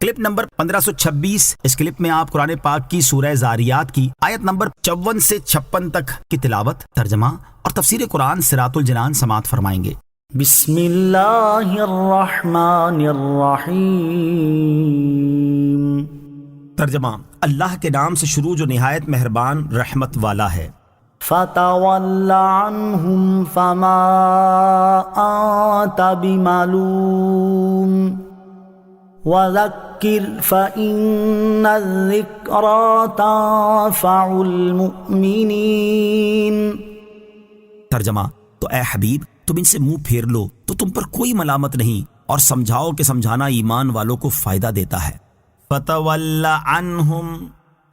Clip number 1526۔ اس clip میں آپ قرآن پاک کی سورہ زاریات کی آیت نمبر 54 سے 56 تک کی تلاوت، ترجمہ اور تفسیر قرآن صراط الجنان سماعت فرمائیں گے۔ بسم اللہ الرحمن الرحیم۔ ترجمہ، اللہ کے نام سے شروع جو نہایت مہربان رحمت والا ہے۔ فتول عنہم فما انت بملوم وذکر فإن الذکرى تنفع المؤمنین۔ ترجمہ، تو اے حبیب تم ان سے منہ پھیر لو تو تم پر کوئی ملامت نہیں، اور سمجھاؤ کہ سمجھانا ایمان والوں کو فائدہ دیتا ہے۔ فتول عنہم،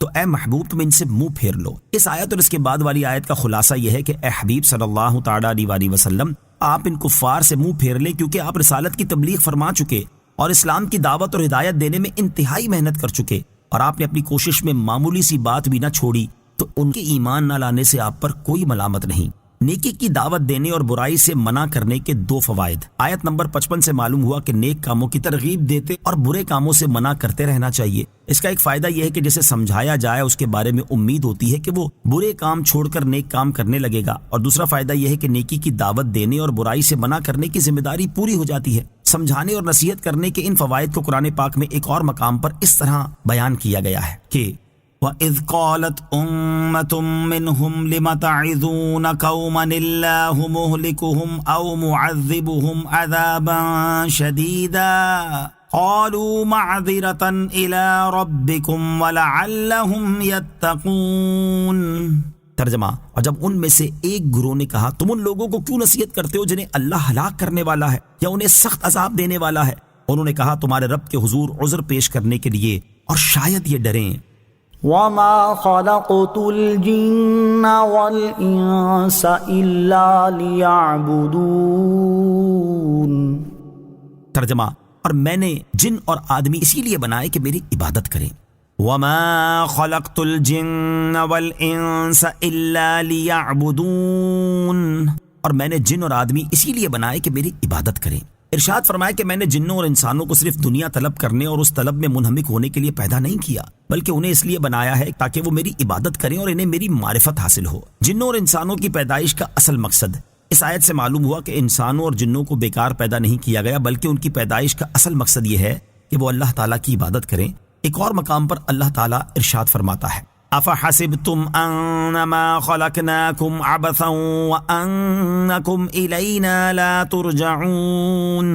تو اے محبوب تم ان سے منہ پھیر لو۔ اس آیت اور اس کے بعد والی آیت کا خلاصہ یہ ہے کہ اے حبیب صلی اللہ تعالیٰ علیہ وآلہ وسلم، آپ ان کفار سے منہ پھیر لیں، کیونکہ آپ رسالت کی تبلیغ فرما چکے اور اسلام کی دعوت اور ہدایت دینے میں انتہائی محنت کر چکے، اور آپ نے اپنی کوشش میں معمولی سی بات بھی نہ چھوڑی، تو ان کے ایمان نہ لانے سے آپ پر کوئی ملامت نہیں۔ نیکی کی دعوت دینے اور برائی سے منع کرنے کے دو فوائد۔ آیت نمبر 55 سے معلوم ہوا کہ نیک کاموں کی ترغیب دیتے اور برے کاموں سے منع کرتے رہنا چاہیے۔ اس کا ایک فائدہ یہ ہے کہ جسے سمجھایا جائے اس کے بارے میں امید ہوتی ہے کہ وہ برے کام چھوڑ کر نیک کام کرنے لگے گا، اور دوسرا فائدہ یہ ہے کہ نیکی کی دعوت دینے اور برائی سے منع کرنے کی ذمہ داری پوری ہو جاتی ہے۔ سمجھانے اور نصیحت کرنے کے ان فوائد کو قرآن پاک میں ایک اور مقام پر اس طرح بیان کیا گیا ہے کہ وَإِذْ قَالَتْ أُمَّةٌ مِّنْهُمْ لِمَ تَعِظُونَ قَوْمًا اللَّهُ مُهْلِكُهُمْ أَوْ مُعَذِّبُهُمْ عَذَابًا شَدِيدًا قَالُوا مَعْذِرَةً إِلَىٰ رَبِّكُمْ وَلَعَلَّهُمْ يَتَّقُونَ۔ ترجمہ، اور جب ان میں سے ایک گروہ نے کہا تم ان لوگوں کو کیوں نصیحت کرتے ہو جنہیں اللہ ہلاک کرنے والا ہے یا انہیں سخت عذاب دینے والا ہے، انہوں نے کہا تمہارے رب کے حضور عذر پیش کرنے کے لیے اور شاید یہ ڈریں۔ وما خلقت الجن والانس الا ليعبدون۔ ترجمہ، اور میں نے جن اور آدمی اسی لیے بنائے کہ میری عبادت کریں۔ وما خلقت الجن والانس الا ليعبدون، اور میں نے جن اور آدمی اسی لیے بنائے کہ میری عبادت کریں۔ ارشاد فرمایا کہ میں نے جنوں اور انسانوں کو صرف دنیا طلب کرنے اور اس طلب میں منہمک ہونے کے لیے پیدا نہیں کیا، بلکہ انہیں اس لیے بنایا ہے تاکہ وہ میری عبادت کریں اور انہیں میری معرفت حاصل ہو۔ جنوں اور انسانوں کی پیدائش کا اصل مقصد، اس آیت سے معلوم ہوا کہ انسانوں اور جنوں کو بیکار پیدا نہیں کیا گیا، بلکہ ان کی پیدائش کا اصل مقصد یہ ہے کہ وہ اللہ تعالیٰ کی عبادت کریں۔ ایک اور مقام پر اللہ تعالیٰ ارشاد فرماتا ہے أَفَحَسِبْتُمْ أَنَّمَا خَلَقْنَاكُمْ عَبَثًا وَأَنَّكُمْ إِلَيْنَا لَا تُرْجَعُونَ۔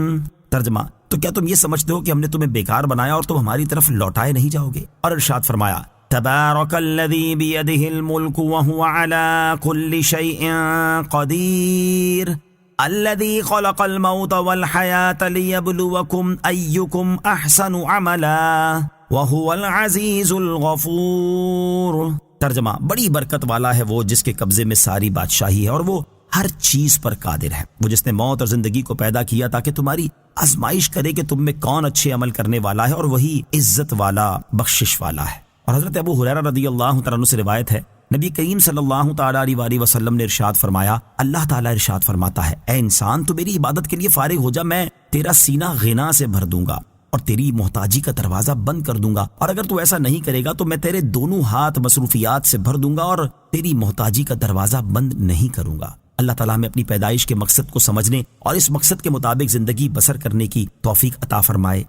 ترجمہ، تو کیا تم یہ سمجھتے ہو کہ ہم نے تمہیں بیکار بنایا اور تم ہماری طرف لوٹائے نہیں جاؤ گے؟ اور ارشاد فرمایا تبارک الذی بیدہ الملک وہو علی کل شیء قدیر الذی خلق الموت والحیاة لیبلوکم ایکم احسن عملا وَهُوَ الْعَزِيزُ الْغَفُورُ۔ ترجمہ، بڑی برکت والا ہے وہ جس کے قبضے میں ساری بادشاہی ہے اور وہ ہر چیز پر قادر ہے، وہ جس نے موت اور زندگی کو پیدا کیا تاکہ تمہاری آزمائش کرے کہ تم میں کون اچھے عمل کرنے والا ہے، اور وہی عزت والا بخشش والا ہے۔ اور حضرت ابو ہریرہ رضی اللہ تعالیٰ عنہ سے روایت ہے، نبی کریم صلی اللہ تعالیٰ علیہ وآلہ وسلم نے ارشاد فرمایا، اللہ تعالیٰ ارشاد فرماتا ہے اے انسان تو میری عبادت کے لیے فارغ ہو جا، میں تیرا سینہ غنا سے بھر دوں گا اور تیری محتاجی کا دروازہ بند کر دوں گا، اور اگر تو ایسا نہیں کرے گا تو میں تیرے دونوں ہاتھ مصروفیات سے بھر دوں گا اور تیری محتاجی کا دروازہ بند نہیں کروں گا۔ اللہ تعالیٰ ہمیں اپنی پیدائش کے مقصد کو سمجھنے اور اس مقصد کے مطابق زندگی بسر کرنے کی توفیق عطا فرمائے۔